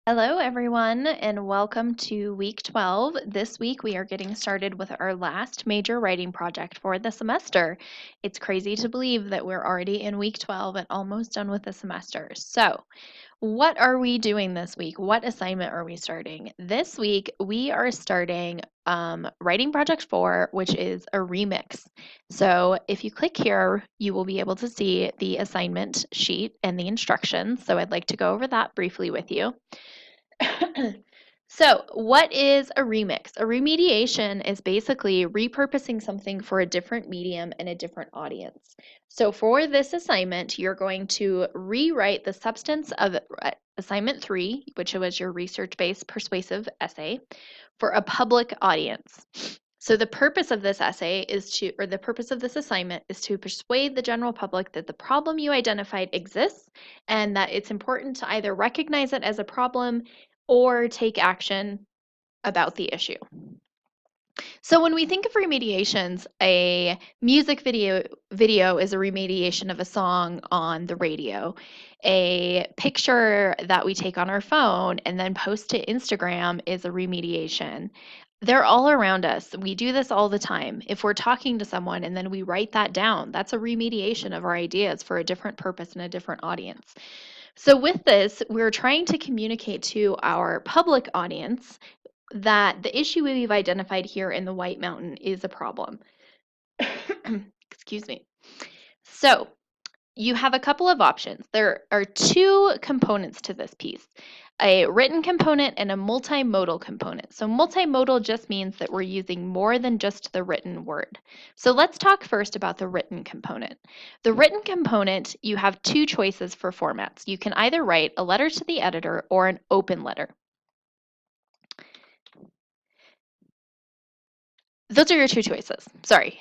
Hello, everyone, and welcome to week 12. This week, we are getting started with our last major writing project for the semester. It's crazy to believe that we're already in week 12 and almost done with the semester. So, what are we doing this week? What assignment are we starting? This week, we are starting writing project 4, which is a remix. So if you click here, you will be able to see the assignment sheet and the instructions. So I'd like to go over that briefly with you. So, what is a remix? A remediation is basically repurposing something for a different medium and a different audience. So, for this assignment, you're going to rewrite the substance of assignment 3, which was your research based persuasive essay, for a public audience. So, the purpose of this essay is to, or the purpose of this assignment is to persuade the general public that the problem you identified exists and that it's important to either recognize it as a problem or take action about the issue. So when we think of remediations, a music video is a remediation of a song on the radio. A picture that we take on our phone and then post to Instagram is a remediation. They're all around us. We do this all the time. If we're talking to someone and then we write that down, that's a remediation of our ideas for a different purpose and a different audience. So, with this, we're trying to communicate to our public audience that the issue we've identified here in the White Mountain is a problem. Excuse me. So, you have a couple of options. There are two components to this piece, a written component and a multimodal component. So multimodal just means that we're using more than just the written word. So let's talk first about the written component. The written component, you have two choices for formats. You can either write a letter to the editor or an open letter. Those are your two choices. Sorry.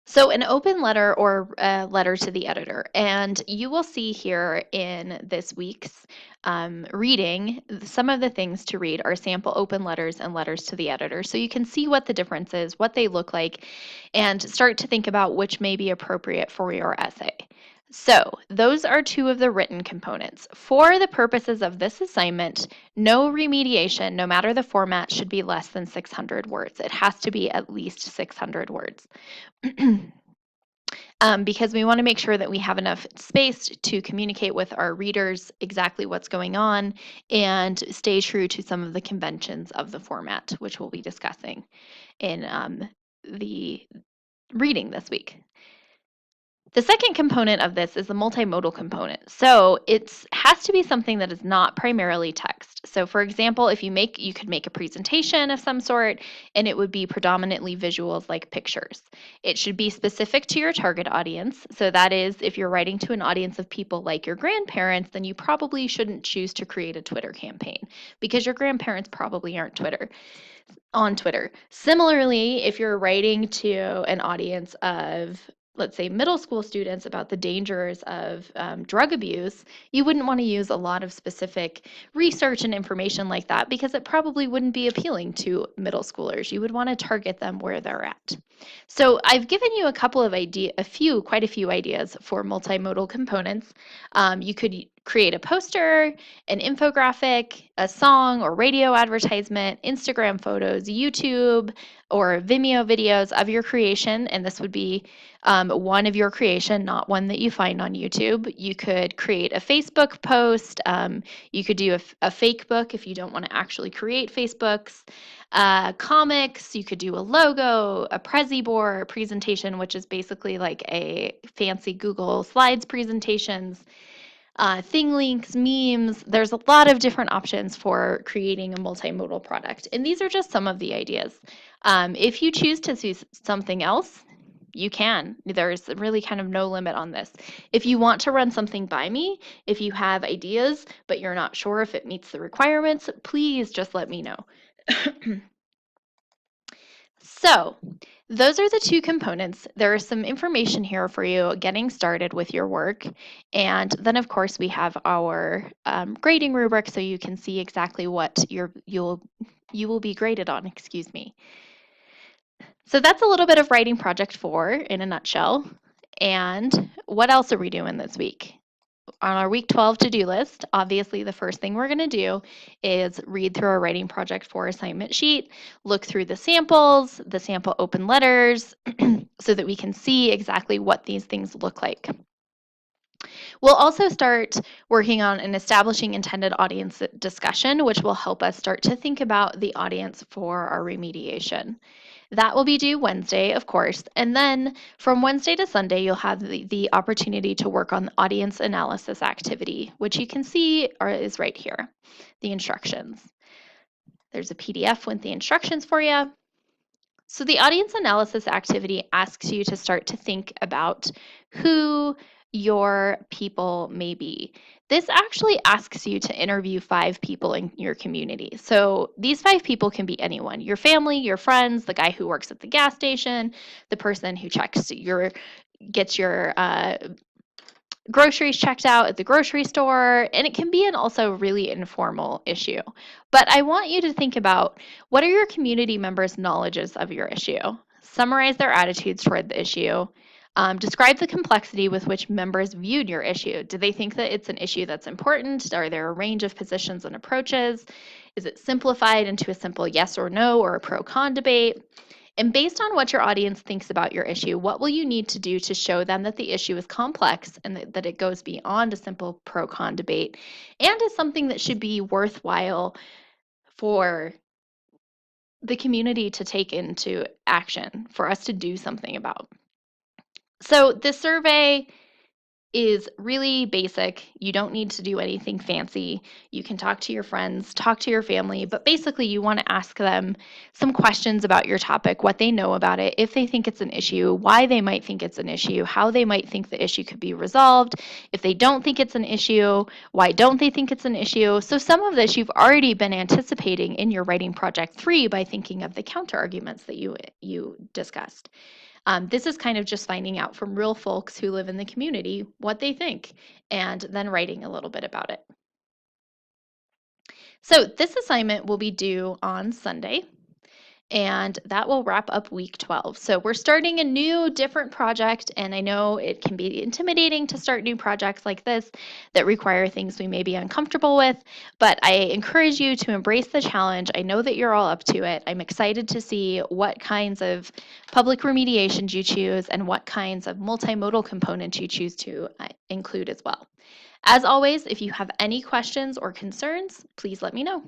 So an open letter or a letter to the editor, and you will see here in this week's reading, some of the things to read are sample open letters and letters to the editor. So you can see what the difference is, what they look like, and start to think about which may be appropriate for your essay. So those are two of the written components. For the purposes of this assignment, no remediation, no matter the format, should be less than 600 words. It has to be at least 600 words. Because we want to make sure that we have enough space to communicate with our readers exactly what's going on and stay true to some of the conventions of the format, which we'll be discussing in the reading this week. The second component of this is the multimodal component. So it has to be something that is not primarily text. So for example, if you could make a presentation of some sort and it would be predominantly visuals like pictures. It should be specific to your target audience. So that is, if you're writing to an audience of people like your grandparents, then you probably shouldn't choose to create a Twitter campaign because your grandparents probably aren't on Twitter. Similarly, if you're writing to an audience of, let's say, middle school students about the dangers of drug abuse, you wouldn't want to use a lot of specific research and information like that because it probably wouldn't be appealing to middle schoolers. You would want to target them where they're at. So I've given you quite a few ideas for multimodal components. You could create a poster, an infographic, a song or radio advertisement, Instagram photos, YouTube, or Vimeo videos of your creation, and this would be one of your creation, not one that you find on YouTube. You could create a Facebook post. You could do a fake book if you don't want to actually create Facebooks. Comics, you could do a logo, a Prezi board, a presentation, which is basically like a fancy Google Slides presentations. Thing links, memes. There's a lot of different options for creating a multimodal product. And these are just some of the ideas. If you choose to do something else, you can. There's really kind of no limit on this. If you want to run something by me, if you have ideas, but you're not sure if it meets the requirements, please just let me know. So, those are the two components. There is some information here for you getting started with your work. And then, of course, we have our grading rubric so you can see exactly what you will be graded on, excuse me. So that's a little bit of writing project 4 in a nutshell. And what else are we doing this week? on our week 12 to-do list, obviously the first thing we're going to do is read through our writing project 4 assignment sheet, look through the samples, the sample open letters, so that we can see exactly what these things look like. We'll also start working on an establishing intended audience discussion, which will help us start to think about the audience for our remediation. That will be due Wednesday, of course, and then from Wednesday to Sunday, you'll have the opportunity to work on the audience analysis activity, which you can see is right here, the instructions. There's a PDF with the instructions for you. So the audience analysis activity asks you to start to think about who your people may be. This actually asks you to interview 5 people in your community. So these 5 people can be anyone, your family, your friends, the guy who works at the gas station, the person who gets your groceries checked out at the grocery store, and it can be an also really informal issue. But I want you to think about, what are your community members' knowledges of your issue? Summarize their attitudes toward the issue. Describe the complexity with which members viewed your issue. Do they think that it's an issue that's important? Are there a range of positions and approaches? Is it simplified into a simple yes or no or a pro-con debate? And based on what your audience thinks about your issue, what will you need to do to show them that the issue is complex and that it goes beyond a simple pro-con debate and is something that should be worthwhile for the community to take into action, for us to do something about? So this survey is really basic. You don't need to do anything fancy. You can talk to your friends, talk to your family, but basically you want to ask them some questions about your topic, what they know about it, if they think it's an issue, why they might think it's an issue, how they might think the issue could be resolved. If they don't think it's an issue, why don't they think it's an issue? So some of this you've already been anticipating in your writing project 3 by thinking of the counter arguments that you discussed. This is kind of just finding out from real folks who live in the community what they think and then writing a little bit about it. So this assignment will be due on Sunday, and that will wrap up week 12. So we're starting a new, different project, and I know it can be intimidating to start new projects like this that require things we may be uncomfortable with, but I encourage you to embrace the challenge. I know that you're all up to it. I'm excited to see what kinds of public remediations you choose and what kinds of multimodal components you choose to include as well. As always, if you have any questions or concerns, please let me know.